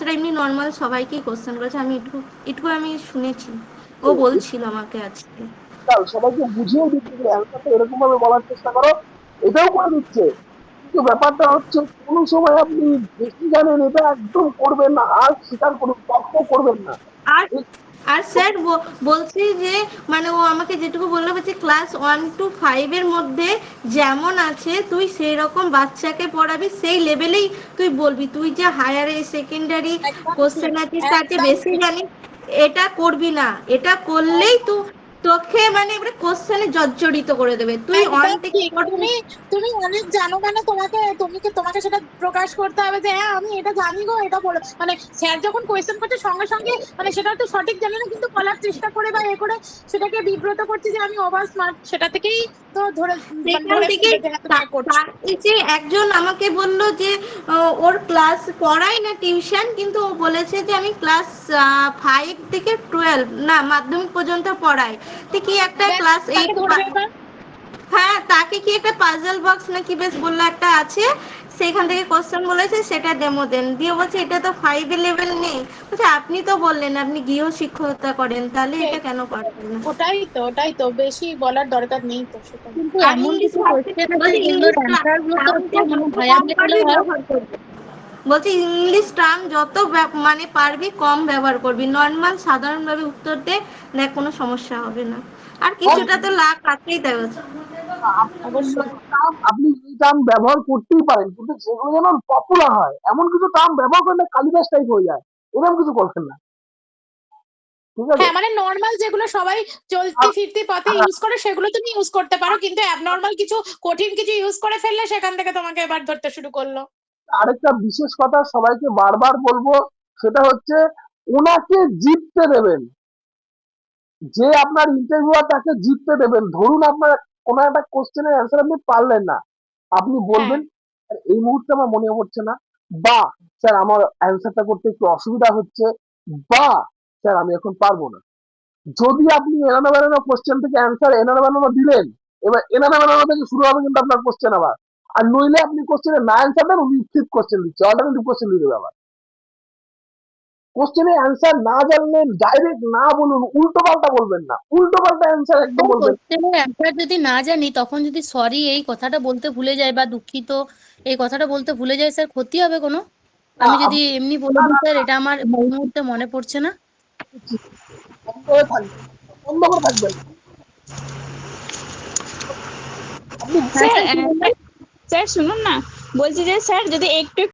বাচ্চারা এমনি নর্মাল সবাইকেই কোশ্চেন করেছে, আমি এটুকু আমি শুনেছি, ও বলছিল আমাকে আজকে। সবাইকে বুঝিয়ে দিচ্ছে যে অ্যান্সারটা এরকম ভাবে বলার চেষ্টা করো, এটাও করে দিচ্ছে। কিন্তু ব্যাপারটা হচ্ছে কোন সময় আপনি বেশি জানেন এটা একদম করবেন না, আর স্বীকার করুন, তর্ক করবেন না। আর আর স্যার বলছি যে মানে ও আমাকে যেটুকু বললো যে ক্লাস 1 to 5 এর মধ্যে যেমন আছে তুই সেই রকম বাচ্চাকে পড়াবি, সেই লেভেলেই তুই বলবি, তুই যে হায়ার সেকেন্ডারি একদম ঠিক, কোশ্চেন আছে তার চেয়ে একদম বেশি ঠিক, জানিস, এটা করবি না। এটা করলেই একদম তোকে মানে এবারে কোশ্চেনে জর্জরিত করে দেবে। তুই ওয়ান একদম থেকে ঠিক। তুমি তুমি অনেক জানো কেন, তোমাকে সেটা প্রকাশ করতে হবে যে হ্যাঁ আমি এটা জানি গো, এটা বলো। মানে স্যার যখন কোয়েশ্চেন করছে সঙ্গে সঙ্গে মানে সেটা তো সঠিক জানি না, কিন্তু বলার চেষ্টা করে বা এ করে সেটাকে বিব্রত করছে যে আমি ওভার স্মার্ট, সেটা থেকেই তো মানে সেখান ধরে থেকে ফেলবে যে হ্যাঁ তুমি এ করছো। যে একজন আমাকে বলল যে ওর ক্লাস পড়াই না টিউশন, কিন্তু ও বলেছে যে আমি ক্লাস 5 থেকে 12 না মাধ্যমিক পর্যন্ত পড়াই, তো কি একটা ব্যাস, ক্লাস তাকে 8, ধরবে এবার। হ্যাঁ তাকে কি একটা পাজল বক্স নাকি বেশ বললো একটা আছে, সেখান থেকে কোশ্চেন বলেছে সেটা ডেমো দেন, দিয়ে বলছে এটা তো 5 লেভেল নেই। বলছে আপনি তো বললেন আপনি গৃহ শিক্ষকতা করেন, তাহলে এটা কেন পারবেন না? ওটাই তো বেশি বলার দরকার নেই তো, সেটাই। কিন্তু আর এমন ইংলিশ কিছু কোশ্চেন আছে বলছে যেগুলোর ইংলিশ অ্যান্সার গুলো তো হচ্ছে টার্মটা মানে যত ভাইয়া কম লেভেলে পারবি হয়। ব্যবহার করবি, বলছি ইংলিশ টার্ম যত মানে পারবি কম ব্যবহার করবি, নর্মাল সাধারণভাবে উত্তর দে, দেখ কোনো সমস্যা হবে না। আর কিছুটা তো লাখ আছেই তাই বলছে। অবশ্যই। আপনি এই টার্ম ব্যবহার করতেই পারেন, কিন্তু সেগুলো যেন পপুলার হয় এমন কিছু টার্ম ব্যবহার করলে কালিদাস টাইপ হয়ে যায়, এরকম কিছু করছেন না। ঠিক আছে। হ্যাঁ মানে নর্মাল যেগুলো সবাই চলতি আর ফিরতি পথে হ্যাঁ, ইউজ করে সেগুলো তুমি ইউজ করতে পারো, কিন্তু অ্যাবনর্মাল কিছু কঠিন কিছু ইউজ করে ফেললে সেখান থেকে তোমাকে এবার ধরতে শুরু করলো। আরেকটা বিশেষ কথা সবাইকে বারবার বলবো, সেটা হচ্ছে ওনাকে জিততে দেবেন। যে আপনার ইন্টারভিউয়ার তাকে জিততে দেবেন। ধরুন আপনার কোনো একটা কোশ্চেনের অ্যান্সার আপনি পারলেন না, আপনি হ্যাঁ বলবেন "স্যার, এই মুহূর্তে আমার মনে পড়ছে না, বা স্যার আমার অ্যান্সারটা করতে একটু অসুবিধা হচ্ছে, বা স্যার আমি এখন পারবো না। যদি আপনি এনানো বেনানো কোশ্চেন থেকে অ্যান্সার এনানো বেনানো দিলেন, এবার এনানো বেনানো থেকে শুরু হবে কিন্তু আপনার কোশ্চেন আবার। আর নইলে আপনি কোশ্চেনে না অ্যান্সার দেন, উনি ফিফ কোশ্চেন দিচ্ছে, অল্টারনেটিভ কোশ্চেন দিয়ে দেবে আবার। কোশ্চেনের অ্যান্সার না জানলেন ডাইরেক্ট না বলুন, উল্টো পাল্টা বলবেন না, উল্টো পাল্টা অ্যান্সার একদম বলবেন। কোশ্চেনের অ্যান্সার যদি না জানি তখন যদি সরি এই কথাটা বলতে ভুলে যাই বা দুঃখিত এই কথাটা বলতে ভুলে যাই, স্যার ক্ষতি হবে কোনো? না আমি যদি আপনি এমনি বলে দিই স্যার এটা আমার এই মুহূর্তে মনে পড়ছে না। বন্ধ হয়ে থাকবেন, বন্ধ করে থাকবেন আপনি। হ্যাঁ স্যার স্যার কি বললেন? স্যার শুনুন না, বলছি যে স্যার যদি একটু